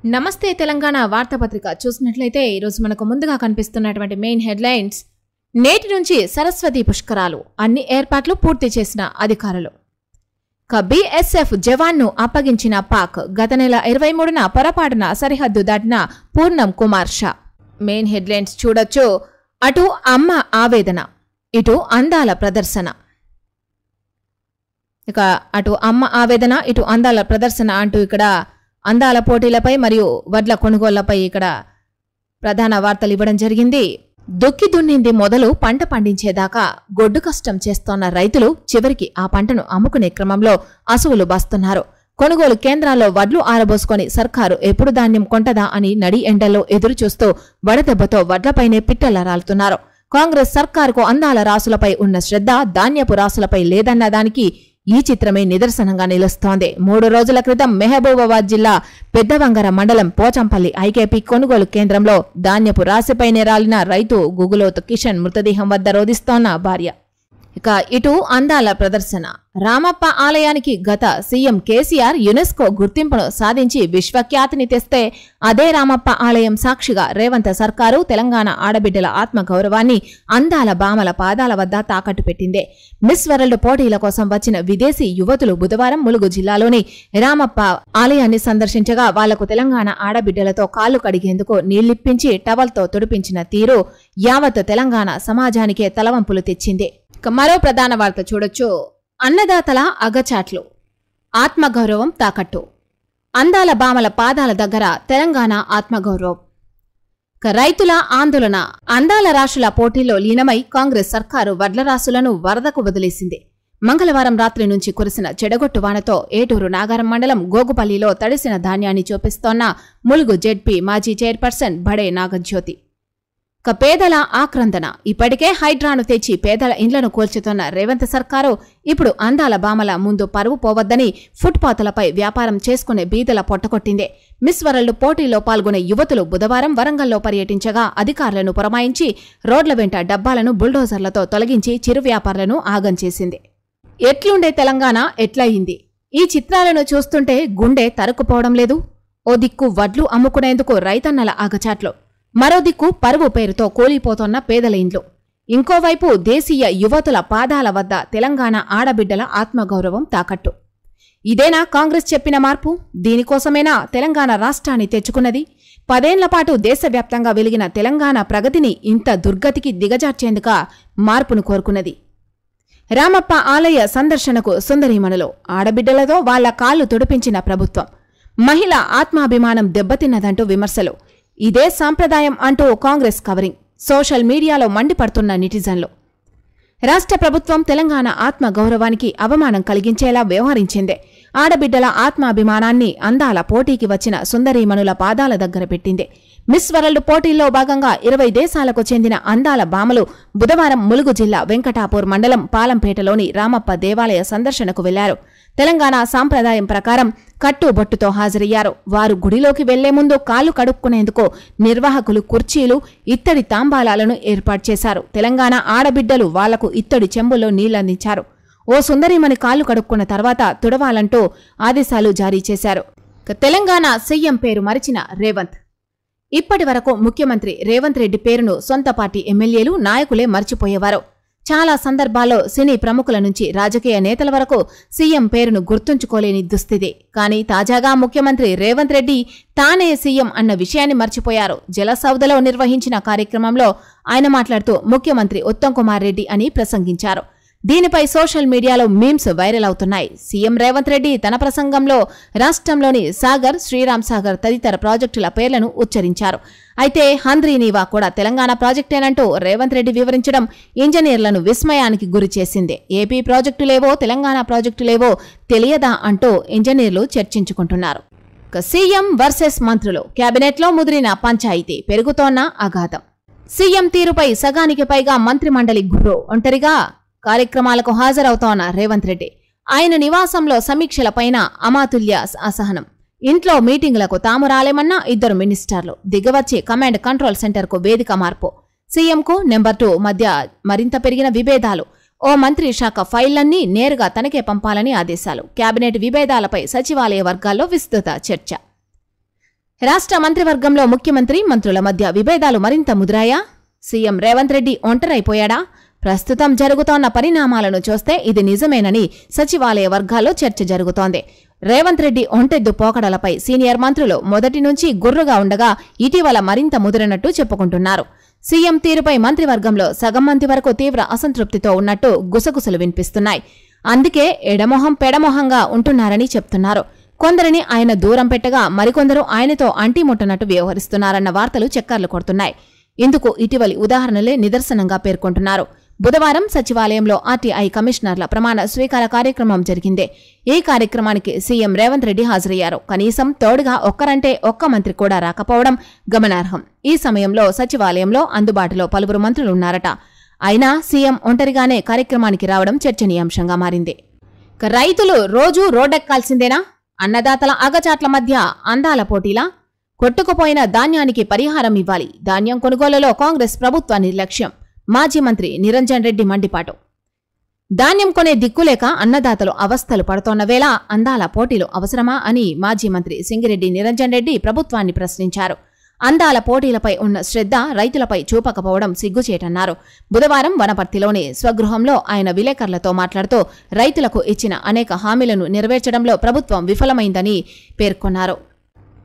నమస్తే తెలంగాణ వార్తాపత్రిక చూసినట్లయితే ఈరోజు మనకు ముందుగా కనిపిస్తున్నటువంటి మెయిన్ హెడ్లైన్స్. నేటి నుంచి సరస్వతి పుష్కరాలు, అన్ని ఏర్పాట్లు పూర్తి చేసిన అధికారులు. బీఎస్ఎఫ్ జవాన్ను అప్పగించిన పాక్, గత నెల 23న పొరపాటున సరిహద్దు దాటిన పూర్ణం కుమార్ షా. మెయిన్ హెడ్లైన్స్ చూడొచ్చు. అటు అమ్మ ఆవేదన, ఇటు అందాల ప్రదర్శన. ఇక అటు అమ్మ ఆవేదన, ఇటు అందాల ప్రదర్శన అంటూ ఇక్కడ అందాల పోటీలపై మరియు వడ్ల కొనుగోళ్లపై ఇక్కడ ప్రధాన వార్తలు ఇవ్వడం జరిగింది. దుక్కి దున్నింది మొదలు పంట పండించేదాకా గొడ్డు కష్టం చేస్తోన్న రైతులు చివరికి ఆ పంటను అమ్ముకునే క్రమంలో అసువులు బాస్తున్నారు. కొనుగోలు కేంద్రాల్లో వడ్లు ఆరబోసుకొని సర్కారు ఎప్పుడు ధాన్యం కొంటదా అని నడి ఎండల్లో ఎదురుచూస్తూ వడదెబ్బతో వడ్లపైనే పిట్టల రాలుతున్నారు. కాంగ్రెస్ సర్కారుకు అందాల రాసులపై ఉన్న శ్రద్ధ ధాన్యపు రాసులపై లేదన్న దానికి ఈ చిత్రమే నిదర్శనంగా నిలుస్తోంది. 3 రోజుల క్రితం మెహబూబాబాద్ జిల్లా పెద్దవంగర మండలం పోచంపల్లి ఐకేపీ కొనుగోలు కేంద్రంలో ధాన్యపు రాశిపైనే రాలిన రైతు గుగులోతు కిషన్ మృతదేహం వద్ద రోధిస్తోన్న భార్య. ఇక ఇటు అందాల ప్రదర్శన. రామప్ప ఆలయానికి గత సీఎం కేసీఆర్ యునెస్కో గుర్తింపును సాధించి విశ్వఖ్యాతిని తెస్తే అదే రామప్ప ఆలయం సాక్షిగా రేవంత్ సర్కారు తెలంగాణ ఆడబిడ్డల ఆత్మగౌరవాన్ని అందాల బామల పాదాల వద్ద తాకట్టు పెట్టిందే. మిస్ వరల్డ్ పోటీల కోసం వచ్చిన విదేశీ యువతులు బుధవారం ములుగు జిల్లాలోని రామప్ప ఆలయాన్ని సందర్శించగా వాళ్లకు తెలంగాణ ఆడబిడ్డలతో కాళ్లు కడిగేందుకు నీళ్లిప్పించి టవల్తో తుడిపించిన తీరు యావత్ తెలంగాణ సమాజానికే తలవంపులు తెచ్చింది. మరో ప్రధాన వార్త చూడొచ్చు. అన్నదాతల అగచాట్లు, ఆత్మగౌరవం తాకట్టు. అందాల బామల పాదాల దగ్గర తెలంగాణ ఆత్మగౌరవం. రైతుల ఆందోళన. అందాల రాశుల పోటీల్లో లీనమై కాంగ్రెస్ సర్కారు వడ్ల రాశులను వరదకు వదిలేసింది. మంగళవారం రాత్రి నుంచి కురిసిన చెడగొట్టు వానతో ఏటూరు నాగారం మండలం గోగుపల్లిలో తడిసిన ధాన్యాన్ని చూపిస్తోన్న ములుగు జెడ్పీ మాజీ చైర్పర్సన్ బడే నాగజ్యోతి. పేదల ఆక్రందన. ఇప్పటికే హైడ్రాను తెచ్చి పేదల ఇండ్లను కూల్చుతున్న రేవంత్ సర్కారు ఇప్పుడు అందాల బామల ముందు పరువు పోవద్దని ఫుట్పాత్లపై వ్యాపారం చేసుకునే బీదల పొట్టకొట్టిందే. మిస్ వరల్డ్ పోటీలో పాల్గొనే యువతులు బుధవారం వరంగల్లో పర్యటించగా అధికారులను పురమాయించి రోడ్ల వెంట డబ్బాలను బుల్డోజర్లతో తొలగించి చిరు వ్యాపారులను ఆగం చేసింది. ఎట్లుండే తెలంగాణ ఎట్లయింది? ఈ చిత్రాలను చూస్తుంటే గుండె తరుక్కుపోవడం లేదు. ఓ దిక్కు వడ్లు అమ్ముకునేందుకు రైతన్నల ఆగచాట్లు, మరో దిక్కు పరువు పేరుతో కూలిపోతోన్న పేదల ఇండ్లు, ఇంకోవైపు దేశీయ యువతుల పాదాల వద్ద తెలంగాణ ఆడబిడ్డల ఆత్మగౌరవం తాకట్టు. ఇదేనా కాంగ్రెస్ చెప్పిన మార్పు? దీనికోసమేనా తెలంగాణ రాష్ట్రాన్ని తెచ్చుకున్నది? 10 ఏళ్ల పాటు దేశవ్యాప్తంగా వెలిగిన తెలంగాణ ప్రగతిని ఇంత దుర్గతికి దిగజార్చేందుక మార్పును కోరుకున్నది. రామప్ప ఆలయ సందర్శనకు సుందరీమణులు, ఆడబిడ్డలతో వాళ్ల కాళ్లు తుడిపించిన ప్రభుత్వం. మహిళ ఆత్మాభిమానం దెబ్బతిన్నదంటూ విమర్శలు. ఇదే సాంప్రదాయం అంటూ కాంగ్రెస్ కవరింగ్. సోషల్ మీడియాలో మండిపడుతున్న నెటిజన్లు. రాష్ట్ర ప్రభుత్వం తెలంగాణ ఆత్మగౌరవానికి అవమానం కలిగించేలా వ్యవహరించిందే. ఆడబిడ్డల ఆత్మాభిమానాన్ని అందాల పోటీకి వచ్చిన సుందరీమణుల పాదాల దగ్గర పెట్టింది. మిస్ వరల్డ్ పోటీల్లో భాగంగా 20 దేశాలకు చెందిన అందాల బామలు బుధవారం ములుగు జిల్లా వెంకటాపూర్ మండలం పాలంపేటలోని రామప్ప దేవాలయ సందర్శనకు వెళ్లారు. తెలంగాణ సాంప్రదాయం ప్రకారం కట్టుబొట్టుతో హాజరయ్యారు. వారు గుడిలోకి వెళ్లే ముందు కాళ్లు కడుక్కునేందుకు నిర్వాహకులు కుర్చీలు, ఇత్తడి తాంబాలాలను ఏర్పాటు చేశారు. తెలంగాణ ఆడబిడ్డలు వాళ్లకు ఇత్తడి చెంబుల్లో నీళ్లందించారు. ఓ సుందరిమణి కాళ్లు కడుక్కున్న తర్వాత తుడవాలంటూ ఆదేశాలు జారీ చేశారు. తెలంగాణ సీఎం పేరు మరిచిన రేవంత్. ఇప్పటి వరకు ముఖ్యమంత్రి రేవంత్ రెడ్డి పేరును సొంత పార్టీ ఎమ్మెల్యేలు, నాయకులే మర్చిపోయేవారు. చాలా సందర్భాల్లో సినీ ప్రముఖుల నుంచి రాజకీయ నేతల వరకు సీఎం పేరును గుర్తుంచుకోలేని దుస్థితి. కానీ తాజాగా ముఖ్యమంత్రి రేవంత్ రెడ్డి తానే సీఎం అన్న విషయాన్ని మర్చిపోయారు. జలసౌదలో నిర్వహించిన కార్యక్రమంలో ఆయన మాట్లాడుతూ ముఖ్యమంత్రి ఉత్తమ్ కుమార్ రెడ్డి అని ప్రసంగించారు. దీనిపై సోషల్ మీడియాలో మీమ్స్ వైరల్ అవుతున్నాయి. సీఎం రేవంత్ రెడ్డి తన ప్రసంగంలో రాష్ట్రంలోని సాగర్, శ్రీరామ్ సాగర్ తదితర ప్రాజెక్టుల పేర్లను ఉచ్చరించారు. అయితే హంద్రీనీవా కూడా తెలంగాణ ప్రాజెక్టేనంటూ రేవంత్ రెడ్డి వివరించడం ఇంజనీర్లను విస్మయానికి గురిచేసింది. ఏపీ ప్రాజెక్టులేవో తెలంగాణ ప్రాజెక్టులేవో తెలియదా అంటూ ఇంజనీర్లు చర్చించుకుంటున్నారు. సీఎం వర్సెస్ మంత్రులు. కేబినెట్లో ముదిరిన పంచాయితీ, పెరుగుతోన్న అఘాతం. సీఎం తీరుపై సగానికి పైగా మంత్రిమండలి గుర్రు. ఒంటరిగా కార్యక్రమాలకు హాజరవుతోన్న రేవంత్ రెడ్డి. ఆయన నివాసంలో సమీక్షలపైన అమాతుల్య అసహనం. ఇంట్లో మీటింగులకు తాము రాలేమన్న 2 మినిస్టర్లు. దిగవచ్చి కమాండ్ కంట్రోల్ సెంటర్కు వేదిక మార్పు. సీఎంకు నెంబర్ 2 మధ్య మరింత పెరిగిన విభేదాలు. ఓ మంత్రి శాఖ ఫైళ్లన్నీ నేరుగా తనకే పంపాలని ఆదేశాలు. కేబినెట్ విభేదాలపై సచివాలయ వర్గాల్లో విస్తృత చర్చ. రాష్ట్ర మంత్రివర్గంలో ముఖ్యమంత్రి మంత్రుల మధ్య విభేదాలు మరింత ముదిరాయా? సీఎం రేవంత్ రెడ్డి ఒంటరైపోయాడా? ప్రస్తుతం జరుగుతోన్న పరిణామాలను చూస్తే ఇది నిజమేనని సచివాలయ వర్గాల్లో చర్చ జరుగుతోంది. రేవంత్ రెడ్డి ఒంటెద్దు పోకడలపై సీనియర్ మంత్రులు మొదటి నుంచి గుర్రుగా ఉండగా ఇటీవల మరింత ముదిరినట్టు చెప్పుకుంటున్నారు. సీఎం తీరుపై మంత్రివర్గంలో సగం మంది వరకు తీవ్ర అసంతృప్తితో ఉన్నట్టు గుసగుసలు వినిపిస్తున్నాయి. అందుకే ఎడమొహం పెడమొహంగా ఉంటున్నారని చెప్తున్నారు. కొందరిని ఆయన దూరం పెట్టగా మరికొందరు ఆయనతో అంటిముట్టనట్టు వ్యవహరిస్తున్నారన్న వార్తలు చక్కర్లు కొడుతున్నాయి. ఇందుకు ఇటీవలి ఉదాహరణలే నిదర్శనంగా పేర్కొంటున్నారు. బుధవారం సచివాలయంలో ఆర్టీఐ కమిషనర్ల ప్రమాణ స్వీకార కార్యక్రమం జరిగింది. ఈ కార్యక్రమానికి సీఎం రేవంత్ రెడ్డి హాజరయ్యారు. కనీసం తోడుగా ఒక్కరంటే ఒక్క మంత్రి కూడా రాకపోవడం గమనార్హం. ఈ సమయంలో సచివాలయంలో అందుబాటులో పలువురు మంత్రులున్నారట. అయినా సీఎం ఒంటరిగానే కార్యక్రమానికి రావడం చర్చనీయాంశంగా మారింది. రైతులు రోజూ రోడ్డెక్కాల్సిందేనా? అన్నదాతల అగచాట్ల మధ్య అందాల పోటీలా? కొట్టుకుపోయిన ధాన్యానికి పరిహారం ఇవ్వాలి. ధాన్యం కొనుగోలులో కాంగ్రెస్ ప్రభుత్వ నిర్లక్ష్యం. మాజీ మంత్రి నిరంజన్ రెడ్డి మండిపాటు. ధాన్యం కొనే దిక్కులేక అన్నదాతలు అవస్థలు పడుతోన్న వేళ అందాల పోటీలు అవసరమా అని మాజీ మంత్రి సింగిరెడ్డి నిరంజన్ రెడ్డి ప్రభుత్వాన్ని ప్రశ్నించారు. అందాల పోటీలపై ఉన్న శ్రద్ధ రైతులపై చూపకపోవడం సిగ్గుచేటన్నారు. బుధవారం వనపర్తిలోని స్వగృహంలో ఆయన విలేకరులతో మాట్లాడుతూ రైతులకు ఇచ్చిన అనేక హామీలను నెరవేర్చడంలో ప్రభుత్వం విఫలమైందని పేర్కొన్నారు.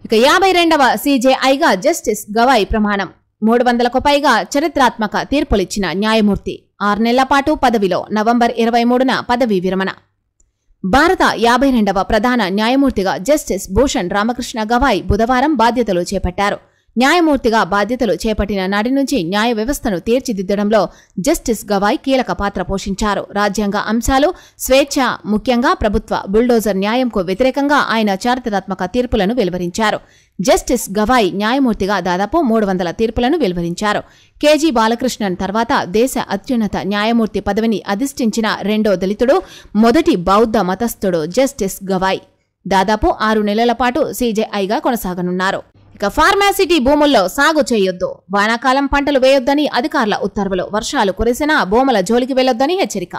ఇక 52వ సీజేఐగా జస్టిస్ గవాయ్ ప్రమాణం. 300కు పైగా చరిత్రాత్మక తీర్పులిచ్చిన న్యాయమూర్తి 6 నెలల పాటు పదవిలో. నవంబర్ 23న పదవీ విరమణ. భారత 52వ ప్రధాన న్యాయమూర్తిగా జస్టిస్ భూషణ్ రామకృష్ణ గవాయ్ బుధవారం బాధ్యతలు చేపట్టారు. న్యాయమూర్తిగా బాధ్యతలు చేపట్టిన నాటి నుంచి న్యాయ వ్యవస్థను తీర్చిదిద్దడంలో జస్టిస్ గవాయ్ కీలక పాత్ర పోషించారు. రాజ్యాంగ అంశాలు, స్వేచ్ఛ, ముఖ్యంగా ప్రభుత్వ బుల్డోజర్ న్యాయంకు వ్యతిరేకంగా ఆయన చారిత్రాత్మక తీర్పులను వెలువరించారు. జస్టిస్ గవాయ్ న్యాయమూర్తిగా దాదాపు 300 తీర్పులను వెలువరించారు. కేజీ బాలకృష్ణన్ తర్వాత దేశ అత్యున్నత న్యాయమూర్తి పదవిని అధిష్ఠించిన రెండో దళితుడు, మొదటి బౌద్ధ మతస్థుడు జస్టిస్ గవాయ్. దాదాపు 6 నెలల పాటు సీజేఐగా కొనసాగనున్నారు. ఇక ఫార్మాసిటీ భూముల్లో సాగు చేయొద్దు. వానాకాలం పంటలు వేయొద్దని అధికారుల ఉత్తర్వులు. వర్షాలు కురిసినా భూముల జోలికి వెళ్లొద్దని హెచ్చరిక.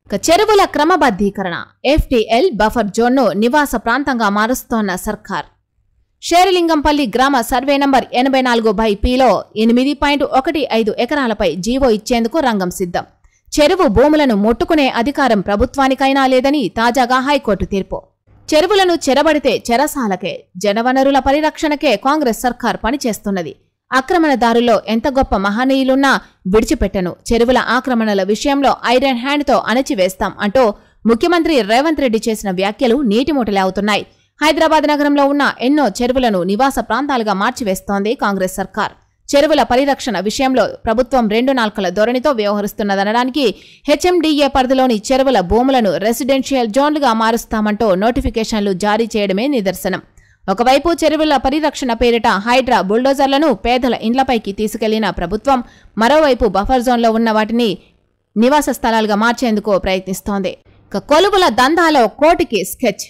ఇక చెరువుల క్రమబద్ధీకరణ. ఎఫ్టీఎల్ బఫర్ జోన్ను నివాస ప్రాంతంగా మారుస్తోన్న సర్కార్. షేరిలింగంపల్లి గ్రామ సర్వే నంబర్ 84/Pలో 8.15 ఎకరాలపై జీవో ఇచ్చేందుకు రంగం సిద్ధం. చెరువు భూములను ముట్టుకునే అధికారం ప్రభుత్వానికైనా లేదని తాజాగా హైకోర్టు తీర్పు. చెరువులను చెరబడితే చెరసాలకే, జనవనరుల పరిరక్షణకే కాంగ్రెస్ సర్కార్ పనిచేస్తున్నది. ఆక్రమణదారుల్లో ఎంత గొప్ప మహనీయులున్నా విడిచిపెట్టను. చెరువుల ఆక్రమణల విషయంలో ఐరన్ హ్యాండ్తో అణచివేస్తాం అంటూ ముఖ్యమంత్రి రేవంత్ రెడ్డి చేసిన వ్యాఖ్యలు నీటిమూటలే అవుతున్నాయి. హైదరాబాద్ నగరంలో ఉన్న ఎన్నో చెరువులను నివాస ప్రాంతాలుగా మార్చివేస్తోంది కాంగ్రెస్ సర్కార్. చెరువుల పరిరక్షణ విషయంలో ప్రభుత్వం 2 నాల్కల ధోరణితో వ్యవహరిస్తున్నదనడానికి హెచ్ఎండిఏ పరిధిలోని చెరువుల భూములను రెసిడెన్షియల్ జోన్లుగా మారుస్తామంటూ నోటిఫికేషన్లు జారీ చేయడమే నిదర్శనం. ఒకవైపు చెరువుల పరిరక్షణ పేరిట హైడ్రా బుల్డోజర్లను పేదల ఇండ్లపైకి తీసుకెళ్లిన ప్రభుత్వం, మరోవైపు బఫర్ జోన్లో ఉన్న వాటిని నివాస స్థలాలుగా మార్చేందుకు ప్రయత్నిస్తోంది. కొలువుల దందాలో కోటికి స్కెచ్.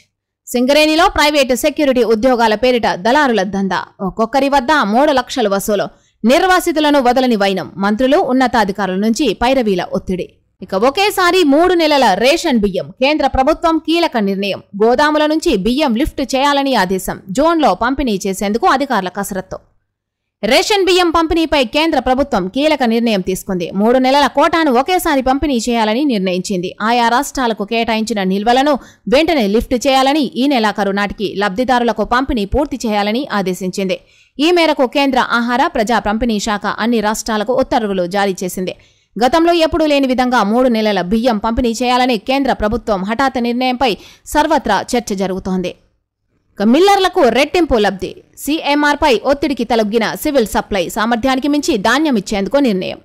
సింగరేణిలో ప్రైవేటు సెక్యూరిటీ ఉద్యోగాల పేరిట దళారుల దందా. ఒక్కొక్కరి వద్ద 3 లక్షలు వసూలు. నిర్వాసితులను వదలని వైనం. మంత్రులు, ఉన్నతాధికారుల నుంచి పైరవీల ఒత్తిడి. ఇక ఒకేసారి 3 నెలల రేషన్ బియ్యం. కేంద్ర ప్రభుత్వం కీలక నిర్ణయం. గోదాముల నుంచి బియ్యం లిఫ్ట్ చేయాలని ఆదేశం. జోన్లో పంపిణీ చేసేందుకు అధికారుల కసరత్తు. రేషన్ బియ్యం పంపిణీపై కేంద్ర ప్రభుత్వం కీలక నిర్ణయం తీసుకుంది. 3 నెలల కోటాను ఒకేసారి పంపిణీ చేయాలని నిర్ణయించింది. ఆయా రాష్ట్రాలకు కేటాయించిన నిల్వలను వెంటనే లిఫ్ట్ చేయాలని, ఈ నెలాఖరు నాటికి లబ్ధిదారులకు పంపిణీ పూర్తి చేయాలని ఆదేశించింది. ఈ మేరకు కేంద్ర ఆహార, ప్రజా పంపిణీ శాఖ అన్ని రాష్ట్రాలకు ఉత్తర్వులు జారీ చేసింది. గతంలో ఎప్పుడూ లేని విధంగా 3 నెలల బియ్యం పంపిణీ చేయాలని కేంద్ర ప్రభుత్వం హఠాత్ నిర్ణయంపై సర్వత్రా చర్చ జరుగుతోంది. మిల్లర్లకు రెట్టింపు లబ్ధి. సీఎంఆర్పై ఒత్తిడికి తలొగ్గిన సివిల్ సప్లై. సామర్థ్యానికి మించి ధాన్యం ఇచ్చేందుకు నిర్ణయం.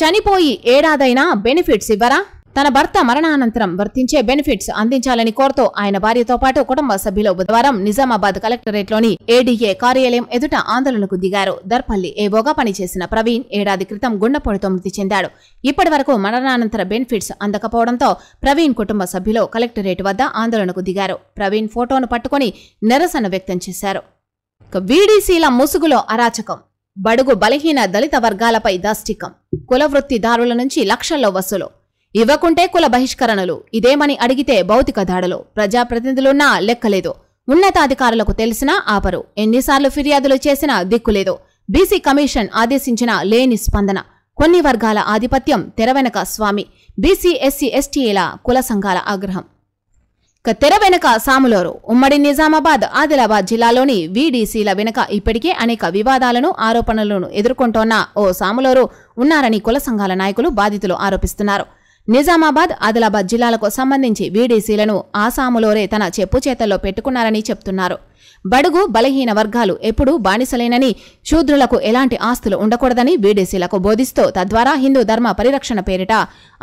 చనిపోయి ఏడాదైనా బెనిఫిట్స్ ఇవ్వరా? తన భర్త మరణానంతరం వర్తించే బెనిఫిట్స్ అందించాలని కోరుతూ ఆయన భార్యతో పాటు కుటుంబ సభ్యులు బుధవారం నిజామాబాద్ కలెక్టరేట్లోని ఏడీఏ కార్యాలయం ఎదుట ఆందోళనకు దిగారు. దర్పల్లి ఏవోగా పనిచేసిన ప్రవీణ్ ఏడాది క్రితం గుండెపోటుతో మృతి చెందాడు. ఇప్పటి వరకు మరణానంతర బెనిఫిట్స్ అందకపోవడంతో ప్రవీణ్ కుటుంబ సభ్యులు కలెక్టరేట్ వద్ద ఆందోళనకు దిగారు. ప్రవీణ్ ఫోటోను పట్టుకుని నిరసన వ్యక్తం చేశారు. వీడీసీల ముసుగులో అరాచకం. బడుగు బలహీన దళిత వర్గాలపై దాష్టికం. కుల వృత్తిదారుల నుంచి లక్షల్లో వసూలు. ఇవ్వకుంటే కుల బహిష్కరణలు. ఇదేమని అడిగితే భౌతిక దాడులు. ప్రజాప్రతినిధులున్నా లెక్కలేదు. ఉన్నతాధికారులకు తెలిసినా ఆపరు. ఎన్నిసార్లు ఫిర్యాదులు చేసినా దిక్కులేదు. బీసీ కమిషన్ ఆదేశించినా లేని స్పందన. కొన్ని వర్గాల ఆధిపత్యం, తెరవెనక స్వామి. బీసీ, ఎస్సీ, ఎస్టీల కుల సంఘాల ఆగ్రహం. తెర వెనుక సాములూరు. ఉమ్మడి నిజామాబాద్, ఆదిలాబాద్ జిల్లాలోని వీడీసీల వెనుక ఇప్పటికే అనేక వివాదాలను, ఆరోపణలను ఎదుర్కొంటోన్న ఓ సాములూరు ఉన్నారని కుల సంఘాల నాయకులు, బాధితులు ఆరోపిస్తున్నారు. నిజామాబాద్, ఆదిలాబాద్ జిల్లాలకు సంబంధించి వీడీసీలను ఆ సాములూరే తన చెప్పు చేతల్లో పెట్టుకున్నారని చెప్తున్నారు. బడుగు, బలహీన వర్గాలు ఎప్పుడూ బానిసలేనని, శూద్రులకు ఎలాంటి ఆస్తులు ఉండకూడదని వీడీసీలకు బోధిస్తూ తద్వారా హిందూ ధర్మ పరిరక్షణ పేరిట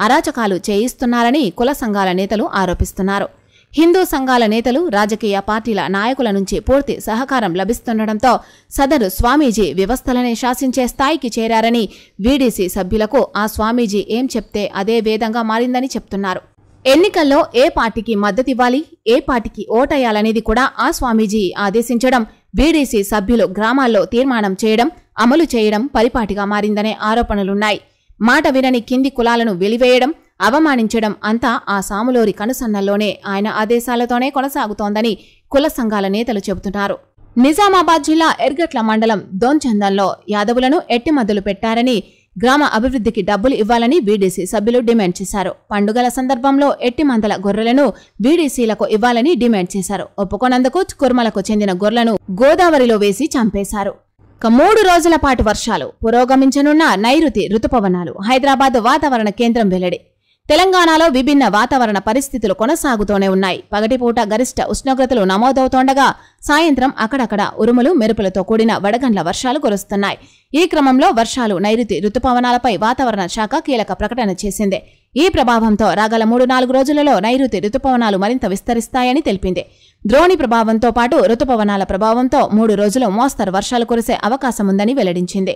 అరాచకాలు చేయిస్తున్నారని కుల సంఘాల నేతలు ఆరోపిస్తున్నారు. హిందూ సంఘాల నేతలు, రాజకీయ పార్టీల నాయకుల నుంచి పూర్తి సహకారం లభిస్తుండటంతో సదరు స్వామీజీ వ్యవస్థలనే శాసించే స్థాయికి చేరారని, వీడీసీ సభ్యులకు ఆ స్వామీజీ ఏం చెప్తే అదే వేదంగా మారిందని చెప్తున్నారు. ఎన్నికల్లో ఏ పార్టీకి మద్దతివ్వాలి, ఏ పార్టీకి ఓటేయాలనేది కూడా ఆ స్వామీజీ ఆదేశించడం, వీడీసీ సభ్యులు గ్రామాల్లో తీర్మానం చేయడం, అమలు చేయడం పరిపాటిగా మారిందనే ఆరోపణలున్నాయి. మాట వినని కింది కులాలను వెలివేయడం, అవమానించడం అంతా ఆ సాములూరి కనుసన్నల్లోనే, ఆయన ఆదేశాలతోనే కొనసాగుతోందని కుల సంఘాల నేతలు చెబుతున్నారు. నిజామాబాద్ జిల్లా ఎర్గట్ల మండలం దొంచందంలో యాదవులను ఎట్టిమద్దులు పెట్టారని, గ్రామ అభివృద్ధికి డబ్బులు ఇవ్వాలని వీడీసీ సభ్యులు డిమాండ్ చేశారు. పండుగల సందర్భంలో ఎట్టిమందల గొర్రెలను వీడీసీలకు ఇవ్వాలని డిమాండ్ చేశారు. ఒప్పుకోనందుకు కుర్మలకు చెందిన గొర్రెలను గోదావరిలో వేసి చంపేశారు. 3 రోజుల పాటు వర్షాలు, పురోగమించనున్న నైరుతి రుతుపవనాలు. హైదరాబాద్ వాతావరణ కేంద్రం వెల్లడి. తెలంగాణలో విభిన్న వాతావరణ పరిస్థితులు కొనసాగుతూనే ఉన్నాయి. పగటిపూట గరిష్ట ఉష్ణోగ్రతలు నమోదవుతోండగా సాయంత్రం అక్కడక్కడ ఉరుములు, మెరుపులతో కూడిన వడగండ్ల వర్షాలు కురుస్తున్నాయి. ఈ క్రమంలో వర్షాలు, నైరుతి రుతుపవనాలపై వాతావరణ శాఖ కీలక ప్రకటన చేసింది. ఈ ప్రభావంతో రాగల 3-4 రోజులలో నైరుతి రుతుపవనాలు మరింత విస్తరిస్తాయని తెలిపింది. ద్రోణి ప్రభావంతో పాటు రుతుపవనాల ప్రభావంతో 3 రోజులు మోస్తరు వర్షాలు కురిసే అవకాశముందని వెల్లడించింది.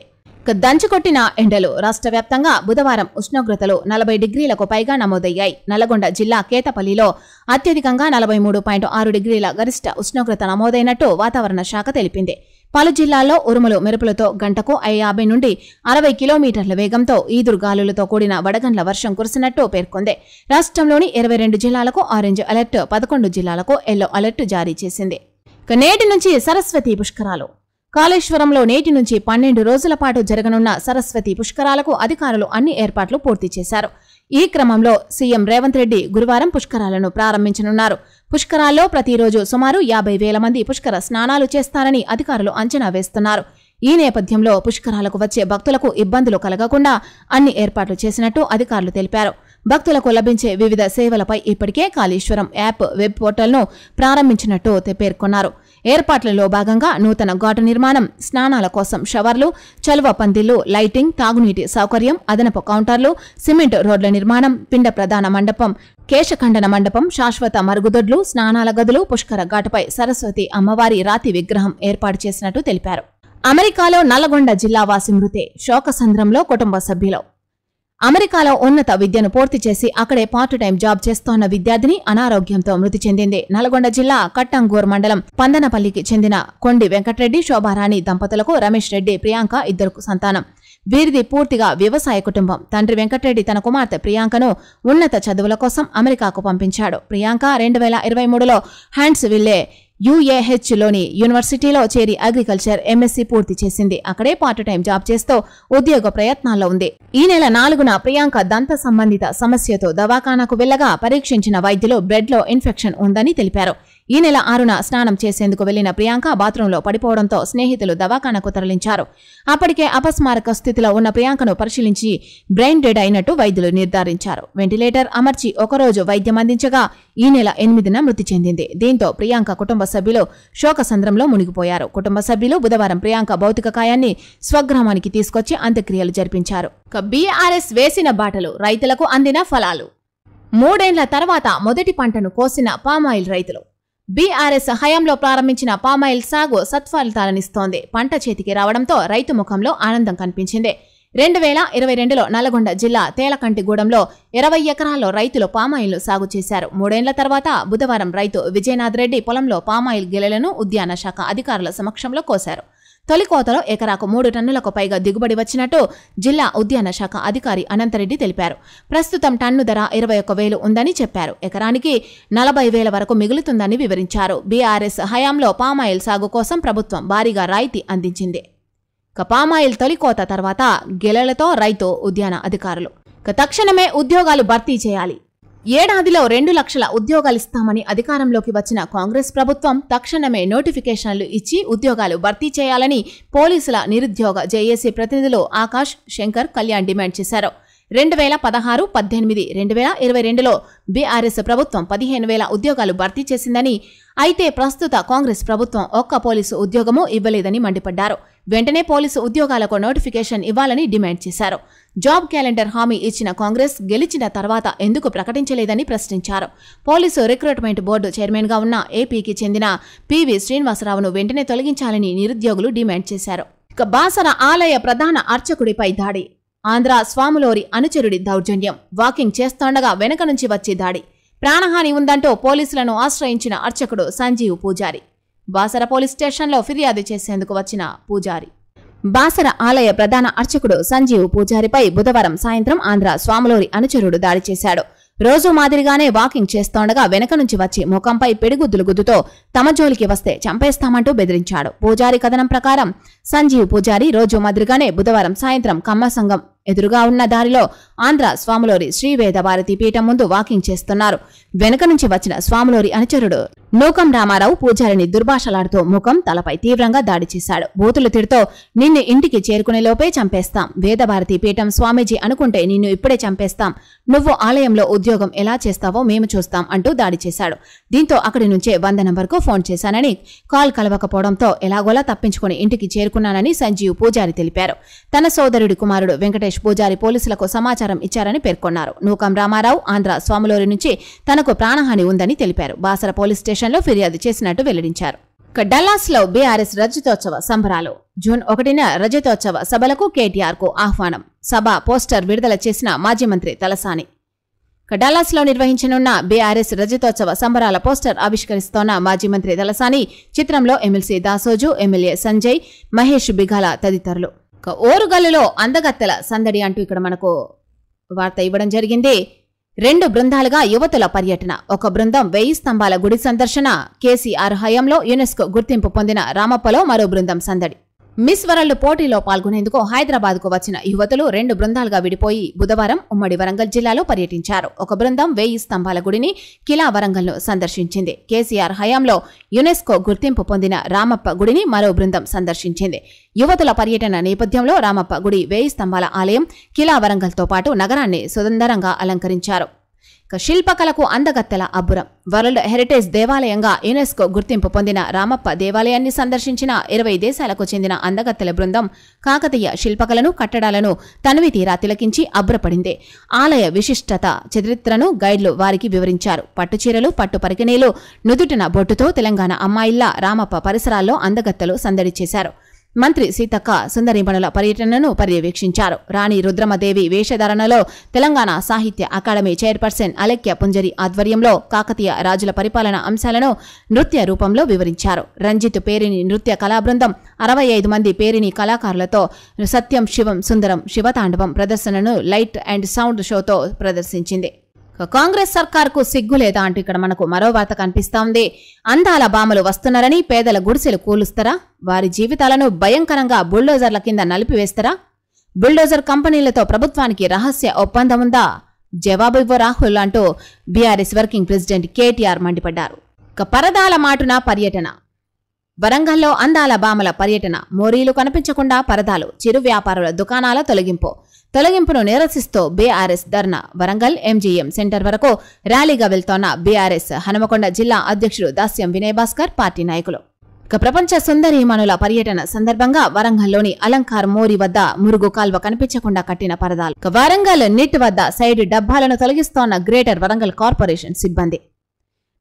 దంచుకొట్టిన ఎండలు. రాష్ట్ర వ్యాప్తంగా బుధవారం ఉష్ణోగ్రతలు 40 డిగ్రీలకు పైగా నమోదయ్యాయి. నల్గొండ జిల్లా కేతపల్లిలో అత్యధికంగా 43.6 డిగ్రీల గరిష్ట ఉష్ణోగ్రత నమోదైనట్టు వాతావరణ శాఖ తెలిపింది. పలు జిల్లాల్లో ఉరుములు, మెరుపులతో గంటకు 50 నుండి 60 కిలోమీటర్ల వేగంతో ఈదురుగాలులతో కూడిన వడగండ్ల వర్షం కురిసినట్టు పేర్కొంది. రాష్ట్రంలోని 22 జిల్లాలకు ఆరెంజ్ అలర్ట్, 11 జిల్లాలకు ఎల్లో అలర్ట్ జారీ చేసింది. నేటి నుంచి సరస్వతి పుష్కరాలు. కాళేశ్వరంలో నేటి నుంచి 12 రోజుల పాటు జరగనున్న సరస్వతి పుష్కరాలకు అధికారులు అన్ని ఏర్పాట్లు పూర్తి చేశారు. ఈ క్రమంలో సీఎం రేవంత్ రెడ్డి గురువారం పుష్కరాలను ప్రారంభించనున్నారు. పుష్కరాల్లో ప్రతిరోజు సుమారు 50,000 మంది పుష్కర స్నానాలు చేస్తారని అధికారులు అంచనా వేస్తున్నారు. ఈ నేపథ్యంలో పుష్కరాలకు వచ్చే భక్తులకు ఇబ్బందులు కలగకుండా అన్ని ఏర్పాట్లు చేసినట్టు అధికారులు తెలిపారు. భక్తులకు లభించే వివిధ సేవలపై ఇప్పటికే కాళేశ్వరం యాప్, వెబ్ పోర్టల్ను ప్రారంభించినట్టు పేర్కొన్నారు. ఏర్పాట్లలో భాగంగా నూతన ఘాటు నిర్మాణం, స్నానాల కోసం షవర్లు, చలువ పందిళ్లు, లైటింగ్, తాగునీటి సౌకర్యం, అదనపు కౌంటర్లు, సిమెంట్ రోడ్ల నిర్మాణం, పిండ ప్రధాన మండపం, కేశఖండన మండపం, శాశ్వత మరుగుదొడ్లు, స్నానాల గదులు, పుష్కర ఘాటుపై సరస్వతి అమ్మవారి రాతి విగ్రహం ఏర్పాటు చేసినట్టు తెలిపారు. అమెరికాలో నల్లగొండ జిల్లావాసి మృతి. శోకసంద్రంలో కుటుంబ సభ్యులు. అమెరికాలో ఉన్నత విద్యను పూర్తి చేసి అక్కడే పార్ట్ టైం జాబ్ చేస్తోన్న విద్యార్థిని అనారోగ్యంతో మృతి చెందింది. నల్గొండ జిల్లా కట్టంగూర్ మండలం పందనపల్లికి చెందిన కొండి వెంకటరెడ్డి, శోభారాణి దంపతులకు రమేష్ రెడ్డి, ప్రియాంక 2 సంతానం. వీరిది పూర్తిగా వ్యవసాయ కుటుంబం. తండ్రి వెంకటరెడ్డి తన కుమార్తె ప్రియాంకను ఉన్నత చదువుల కోసం అమెరికాకు పంపించాడు. ప్రియాంక 2023లో హ్యాండ్స్విల్లే UAHలోని యూనివర్సిటీలో చేరి అగ్రికల్చర్ MSc పూర్తి చేసింది. అక్కడే పార్ట్ టైం జాబ్ చేస్తూ ఉద్యోగ ప్రయత్నాల్లో ఉంది. ఈ నెల 4న ప్రియాంక దంత సంబంధిత సమస్యతో దవాఖానాకు వెళ్లగా పరీక్షించిన వైద్యులు బ్రెడ్లో ఇన్ఫెక్షన్ ఉందని తెలిపారు. ఈ నెల 6న స్నానం చేసేందుకు వెళ్లిన ప్రియాంక బాత్రూంలో పడిపోవడంతో స్నేహితులు దవాఖానాకు తరలించారు. అప్పటికే అపస్మారక స్థితిలో ఉన్న ప్రియాంకను పరిశీలించి బ్రెయిన్ డెడ్ అయినట్టు వైద్యులు నిర్ధారించారు. వెంటిలేటర్ అమర్చి ఒకరోజు వైద్యం అందించగా ఈ నెల 8న మృతి చెందింది. దీంతో ప్రియాంక కుటుంబ సభ్యులు శోకసంద్రంలో మునిగిపోయారు. కుటుంబ సభ్యులు బుధవారం ప్రియాంక భౌతిక కాయాన్ని స్వగ్రామానికి తీసుకొచ్చి అంత్యక్రియలు జరిపించారు. బీఆర్ఎస్ వేసిన బాటలు, రైతులకు అందిన ఫలాలు. 3 ఏళ్ల తర్వాత మొదటి పంటను కోసిన పామాయిల్ రైతులు. బీఆర్ఎస్ హయాంలో ప్రారంభించిన పామాయిల్ సాగు సత్ఫలితాలనిస్తోంది. పంట చేతికి రావడంతో రైతు ముఖంలో ఆనందం కనిపించింది. 2022లో నల్గొండ జిల్లా తేలకంటిగూడెంలో 20 ఎకరాల్లో రైతులు పామాయిల్ను సాగు చేశారు. 3 ఏళ్ల తర్వాత బుధవారం రైతు విజయనాథ్ రెడ్డి పొలంలో పామాయిల్ గెలలను ఉద్యాన శాఖ అధికారుల సమక్షంలో కోశారు. తొలి కోతలో ఎకరాకు 3 టన్నులకు పైగా దిగుబడి వచ్చినట్టు జిల్లా ఉద్యాన శాఖ అధికారి అనంతరెడ్డి తెలిపారు. ప్రస్తుతం టన్ను ధర 21,000 ఉందని చెప్పారు. ఎకరానికి 40,000 వరకు మిగులుతుందని వివరించారు. బీఆర్ఎస్ హయాంలో పామాయిల్ సాగు కోసం ప్రభుత్వం భారీగా రాయితీ అందించింది. పామాయిల్ తొలి కోత తర్వాత గెలలతో రైతు ఉద్యాన అధికారులు తక్షణమే ఉద్యోగాలు భర్తీ చేయాలి. ఏడాదిలో 2 లక్షల ఉద్యోగాలిస్తామని అధికారంలోకి వచ్చిన కాంగ్రెస్ ప్రభుత్వం తక్షణమే నోటిఫికేషన్లు ఇచ్చి ఉద్యోగాలు భర్తీ చేయాలని పోలీసుల నిరుద్యోగ జేఏసీ ప్రతినిధులు ఆకాష్, శంకర్, కళ్యాణ్ డిమాండ్ చేశారు. 2016, 18, 2022లో బీఆర్ఎస్ ప్రభుత్వం 15,000 ఉద్యోగాలు భర్తీ చేసిందని, అయితే ప్రస్తుత కాంగ్రెస్ ప్రభుత్వం ఒక్క పోలీసు ఉద్యోగమూ ఇవ్వలేదని మండిపడ్డారు. వెంటనే పోలీసు ఉద్యోగాలకు నోటిఫికేషన్ ఇవ్వాలని డిమాండ్ చేశారు. జాబ్ క్యాలెండర్ హామీ ఇచ్చిన కాంగ్రెస్ గెలిచిన తర్వాత ఎందుకు ప్రకటించలేదని ప్రశ్నించారు. పోలీసు రిక్రూట్మెంట్ బోర్డు చైర్మన్గా ఉన్న ఏపీకి చెందిన పివి శ్రీనివాసరావును వెంటనే తొలగించాలని నిరుద్యోగులు డిమాండ్ చేశారు. బాసర ఆలయ ప్రధాన అర్చకుడిపై దాడి. ఆంధ్ర స్వాములోరి అనుచరుడి దౌర్జన్యం. వాకింగ్ చేస్తోండగా వెనక నుంచి వచ్చి దాడి. ప్రాణహాని ఉందంటూ పోలీసులను ఆశ్రయించిన అర్చకుడు సంజీవ్ పూజారి. బాసర పోలీస్ స్టేషన్లో ఫిర్యాదు చేసేందుకు వచ్చిన పూజారి. బాసర ఆలయ ప్రధాన అర్చకుడు సంజీవ్ పూజారిపై బుధవారం సాయంత్రం ఆంధ్ర స్వాములోరి అనుచరుడు దాడి చేశాడు. రోజు మాదిరిగానే వాకింగ్ చేస్తోండగా వెనక నుంచి వచ్చి ముఖంపై పిడిగుద్దులు గుద్దుతో తమ జోలికి వస్తే చంపేస్తామంటూ బెదిరించాడు. పూజారి కథనం ప్రకారం సంజీవ్ పూజారి రోజు మాదిరిగానే బుధవారం సాయంత్రం కమ్మ సంఘం ఎదురుగా ఉన్న దారిలో ఆంధ్ర స్వాములోరి శ్రీవేద భారతి పీఠం ముందు వాకింగ్ చేస్తున్నారు. వెనక నుంచి వచ్చిన స్వాములోరి అనుచరుడు నూకం రామారావు పూజారిని దుర్భాషలాడుతూ ముఖం, తలపై తీవ్రంగా దాడి చేశాడు. బూతులు తిడుతూ నిన్ను ఇంటికి చేరుకునే లోపే చంపేస్తాం, వేదభారతి పీఠం స్వామీజీ అనుకుంటే నిన్ను ఇప్పుడే చంపేస్తాం, నువ్వు ఆలయంలో ఉద్యోగం ఎలా చేస్తావో మేము చూస్తాం అంటూ దాడి చేశాడు. దీంతో అక్కడి నుంచే 100 నంబర్కు ఫోన్ చేశానని, కాల్ కలవకపోవడంతో ఎలాగోలా తప్పించుకుని ఇంటికి చేరుకున్నానని సంజీవ్ పూజారి తెలిపారు. తన సోదరుడి కుమారుడు వెంకటేష్ పూజారి పోలీసులకు సమాచారం ఇచ్చారని పేర్కొన్నారు. నూకం రామారావు ఆంధ్ర స్వాములోరి నుంచి తనకు ప్రాణహాని ఉందని తెలిపారు. బాసర పోలీస్ స్టేషన్లో ఫిర్యాదు చేసినట్టు వెల్లడించారు. డల్లాస్లో బీఆర్ఎస్ రజతోత్సవ సంబరాలు. జూన్ 1న రజతోత్సవ సభలకు కేటీఆర్కు ఆహ్వానం. సభ పోస్టర్ విడుదల చేసిన మాజీ మంత్రి తలసాని. డల్లాస్లో నిర్వహించనున్న బీఆర్ఎస్ రజతోత్సవ సంబరాల పోస్టర్ ఆవిష్కరిస్తోన్న మాజీ మంత్రి తలసాని, చిత్రంలో ఎమ్మెల్సీ దాసోజు, ఎమ్మెల్యే సంజయ్, మహేష్ బిగాల తదితరులు. ఓరుగల్లులో అందగత్తెల సందడి అంటూ ఇక్కడ మనకు వార్త ఇవ్వడం జరిగింది. 2 బృందాలుగా యువతుల పర్యటన. ఒక బృందం 1000 స్తంభాల గుడి సందర్శన. కేసీఆర్ హయాంలో యునెస్కో గుర్తింపు పొందిన రామప్పలో మరో బృందం సందడి. మిస్ వరల్డ్ పోటీలో పాల్గొనేందుకు హైదరాబాద్కు వచ్చిన యువతులు 2 బృందాలుగా విడిపోయి బుధవారం ఉమ్మడి వరంగల్ జిల్లాలో పర్యటించారు. ఒక బృందం 1000 స్తంభాల గుడిని, కిలా వరంగల్ను సందర్శించింది. కేసీఆర్ హయాంలో యునెస్కో గుర్తింపు పొందిన రామప్ప గుడిని మరో బృందం సందర్శించింది. యువతుల పర్యటన నేపథ్యంలో రామప్ప గుడి, 1000 స్తంభాల ఆలయం, కిలా వరంగల్తో పాటు నగరాన్ని సుందరంగా అలంకరించారు. శిల్పకళకు అందగత్తెల అబ్బురం. వరల్డ్ హెరిటేజ్ దేవాలయంగా యునెస్కో గుర్తింపు పొందిన రామప్ప దేవాలయాన్ని సందర్శించిన 20 దేశాలకు చెందిన అందగత్తెల బృందం కాకతీయ శిల్పకళను, కట్టడాలను తనివి తీరా తిలకించి అబ్బురపడింది. ఆలయ విశిష్టత, చరిత్రను గైడ్లు వారికి వివరించారు. పట్టుచీరలు, పట్టు పరికిణీలు, నుదుటిన బొట్టుతో తెలంగాణ అమ్మాయిల్లా రామప్ప పరిసరాల్లో అందగత్తెలు సందడి చేశారు. మంత్రి సీతక్క సుందరీమణుల పర్యటనను పర్యవేక్షించారు. రాణి రుద్రమదేవి వేషధారణలో తెలంగాణ సాహిత్య అకాడమీ చైర్పర్సన్ అలెక్య పుంజరి ఆధ్వర్యంలో కాకతీయ రాజుల పరిపాలన అంశాలను నృత్య రూపంలో వివరించారు. రంజిత్ పేరిని నృత్య కళాబృందం 65 మంది పేరిని కళాకారులతో సత్యం శివం సుందరం శివతాండవం ప్రదర్శనను లైట్ అండ్ సౌండ్ షోతో ప్రదర్శించింది. కాంగ్రెస్ సర్కార్కు సిగ్గులేదా అంటూ ఇక్కడ మనకు మరో వార్త కనిపిస్తోంది. అందాల బామలు వస్తున్నారని పేదల గుడిసెలు కూలుస్తారా? వారి జీవితాలను భయంకరంగా బుల్డోజర్ల కింద నలిపివేస్తారా? బుల్డోజర్ కంపెనీలతో ప్రభుత్వానికి రహస్య ఒప్పందం ఉందా? జవాబు ఇవ్వ రాహుల్ అంటూ బీఆర్ఎస్ వర్కింగ్ ప్రెసిడెంట్ కేటీఆర్ మండిపడ్డారు. పరదాల మాటున పర్యటన. వరంగల్లో అందాల బామల పర్యటన. మోరీలు కనిపించకుండా పరదాలు. చిరు వ్యాపారుల దుకాణాల తొలగింపును నిరసిస్తూ బీఆర్ఎస్ ధర్నా. వరంగల్ ఎంజీఎం సెంటర్ వరకు ర్యాలీగా వెళ్తోన్న బీఆర్ఎస్ హనుమకొండ జిల్లా అధ్యక్షుడు దాస్యం వినయ్ భాస్కర్, పార్టీ నాయకులు. ప్రపంచ సుందరీమణుల పర్యటన సందర్భంగా వరంగల్లోని అలంకార్ మోరీ వద్ద మురుగు కాల్వ కనిపించకుండా కట్టిన పరదాలు. వరంగల్ నిట్ వద్ద సైడ్ డబ్బాలను తొలగిస్తోన్న గ్రేటర్ వరంగల్ కార్పొరేషన్ సిబ్బంది.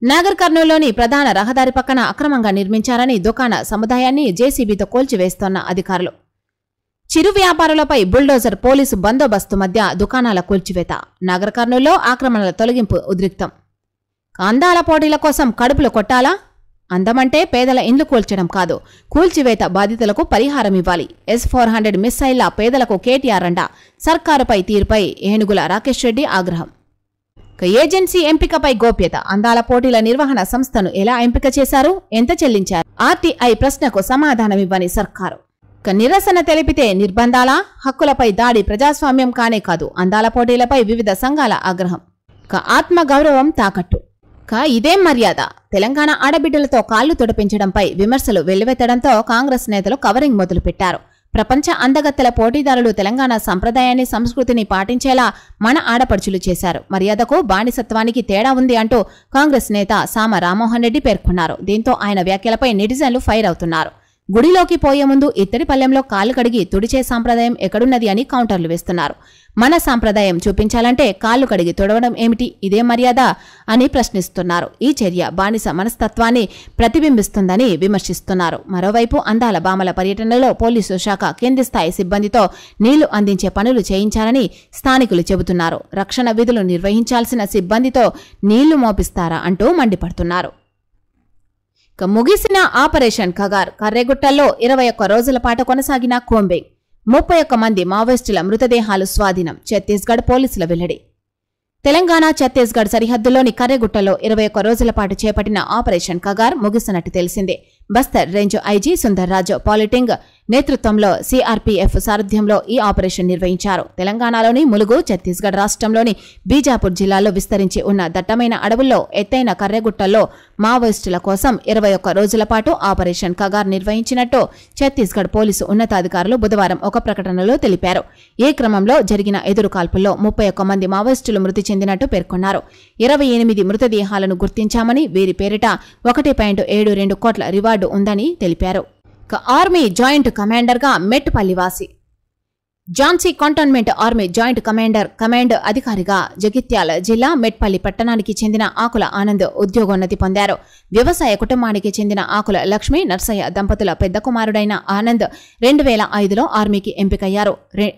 నాగర్ కర్నూలులోని ప్రధాన రహదారి పక్కన అక్రమంగా నిర్మించారని దుకాణ సముదాయాన్ని జేసీబీతో కూల్చివేస్తోన్న అధికారులు. చిరు వ్యాపారులపై బుల్డోజర్, పోలీసు బందోబస్తు మధ్య దుకాణాల కూల్చివేత. నాగర్ కర్నూలులో ఆక్రమణల తొలగింపు ఉద్రిక్తం. అందాల పోటీల కోసం కడుపులు కొట్టాలా? అందమంటే పేదల ఇండ్లు కూల్చడం కాదు, కూల్చివేత బాధితులకు పరిహారం ఇవ్వాలి. S-400 మిస్సైళ్ల పేదలకు కేటీఆర్ అండ. సర్కారుపై తీరుపై ఏనుగుల రాకేష్ రెడ్డి ఆగ్రహం. ఏజెన్సీ ఎంపికపై గోప్యత. అందాల పోటీల నిర్వహణ సంస్థను ఎలా ఎంపిక చేశారు, ఎంత చెల్లించారు? RTI ప్రశ్నకు సమాధానమివ్వని సర్కారు. నిరసన తెలిపితే నిర్బంధాలా? హక్కులపై దాడి ప్రజాస్వామ్యం కానే కాదు. అందాల పోటీలపై వివిధ సంఘాల ఆగ్రహం. ఆత్మగౌరవం తాకట్టు. ఇదేం మర్యాద? తెలంగాణ ఆడబిడ్డలతో కాళ్లు తొడిపించడంపై విమర్శలు వెల్లువెత్తడంతో కాంగ్రెస్ నేతలు కవరింగ్ మొదలుపెట్టారు. ప్రపంచ అందగత్తెల పోటీదారులు తెలంగాణ సంప్రదాయాన్ని, సంస్కృతిని పాటించేలా మన ఆడపడుచులు చేశారు. మర్యాదకు బానిసత్వానికి తేడా ఉంది అంటూ కాంగ్రెస్ నేత సామ రామ్మోహన్ రెడ్డి పేర్కొన్నారు. దీంతో ఆయన వ్యాఖ్యలపై నెటిజన్లు ఫైర్ అవుతున్నారు. గుడిలోకి పోయే ముందు ఇత్తడి పల్లెంలో కాళ్లు కడిగి తుడిచే సాంప్రదాయం ఎక్కడున్నది అని కౌంటర్లు వేస్తున్నారు. మన సాంప్రదాయం చూపించాలంటే కాళ్లు కడిగి తొడవడం ఏమిటి? ఇదే మర్యాద అని ప్రశ్నిస్తున్నారు. ఈ చర్య బానిస మనస్తత్వాన్ని ప్రతిబింబిస్తుందని విమర్శిస్తున్నారు. మరోవైపు అందాల భామల పర్యటనలో పోలీసు శాఖ కింది స్థాయి సిబ్బందితో నీళ్లు అందించే పనులు చేయించాలని స్థానికులు చెబుతున్నారు. రక్షణ విధులు నిర్వహించాల్సిన సిబ్బందితో నీళ్లు మోపిస్తారా అంటూ మండిపడుతున్నారు. ముగిసిన ఆపరేషన్ కగార్. కర్రెగుట్టల్లో 21 రోజుల పాటు కొనసాగిన కోంబింగ్. 31 మంది మావోయిస్టుల మృతదేహాలు స్వాధీనం. ఛత్తీస్గఢ్ పోలీసుల వెల్లడి. తెలంగాణ ఛత్తీస్గఢ్ సరిహద్దులోని కర్రెగుట్టలో 21 రోజుల పాటు చేపట్టిన ఆపరేషన్ కగార్ ముగిసినట్టు తెలిసింది. బస్తర్ రేంజ్ ఐజీ సుందర్రాజు పాలిటింగ్ నేతృత్వంలో CRPF సారథ్యంలో ఈ ఆపరేషన్ నిర్వహించారు. తెలంగాణలోని ములుగు, ఛత్తీస్గఢ్ రాష్ట్రంలోని బీజాపూర్ జిల్లాలో విస్తరించి ఉన్న దట్టమైన అడవుల్లో ఎత్తైన కర్రెగుట్టల్లో మావోయిస్టుల కోసం 21 రోజుల పాటు ఆపరేషన్ కగార్ నిర్వహించినట్టు ఛత్తీస్గఢ్ పోలీసు ఉన్నతాధికారులు బుధవారం ఒక ప్రకటనలో తెలిపారు. ఈ క్రమంలో జరిగిన ఎదురుకాల్పుల్లో 31 మంది మావోయిస్టులు మృతి చెందినట్టు పేర్కొన్నారు. 28 మృతదేహాలను గుర్తించామని, వీరి పేరిట 1.72 కోట్ల రివార్డు ఉందని తెలిపారు. ఆర్మీ జాయింట్ కమాండర్గా మెట్టుపల్లివాసి. Jhansi cantonment army joint command అధికారిగా జగిత్యాల జిల్లా మెట్పల్లి పట్టణానికి చెందిన ఆకుల ఆనంద్ ఉద్యోగోన్నతి పొందారు. వ్యవసాయ కుటుంబానికి చెందిన ఆకుల లక్ష్మి నర్సయ్య దంపతుల పెద్ద కుమారుడైన ఆనంద్ 2005లో ఆర్మీకి ఎంపికయ్యారు.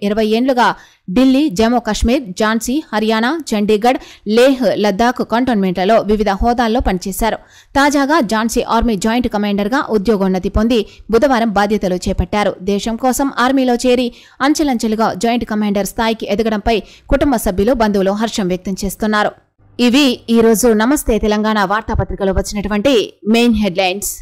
20 ఏళ్లుగా ఢిల్లీ, జమ్మూ కాశ్మీర్, ఝాన్సీ, హర్యానా, చండీగఢ్, లేహ్, లద్దాఖ్ కంటోన్మెంట్లలో వివిధ హోదాల్లో పనిచేశారు. తాజాగా ఝాన్సీ ఆర్మీ జాయింట్ కమాండర్గా ఉద్యోగోన్నతి పొంది బుధవారం బాధ్యతలు చేపట్టారు. దేశం కోసం ఆర్మీలో చేరి అంచెలంచెలుగా జాయింట్ కమాండర్ స్థాయికి ఎదగడంపై కుటుంబ సభ్యులు, బంధువులు హర్షం వ్యక్తం చేస్తున్నారు. ఇవి ఈ రోజు నమస్తే తెలంగాణ వార్తాపత్రికలో వచ్చినటువంటి మెయిన్ హెడ్లైన్స్.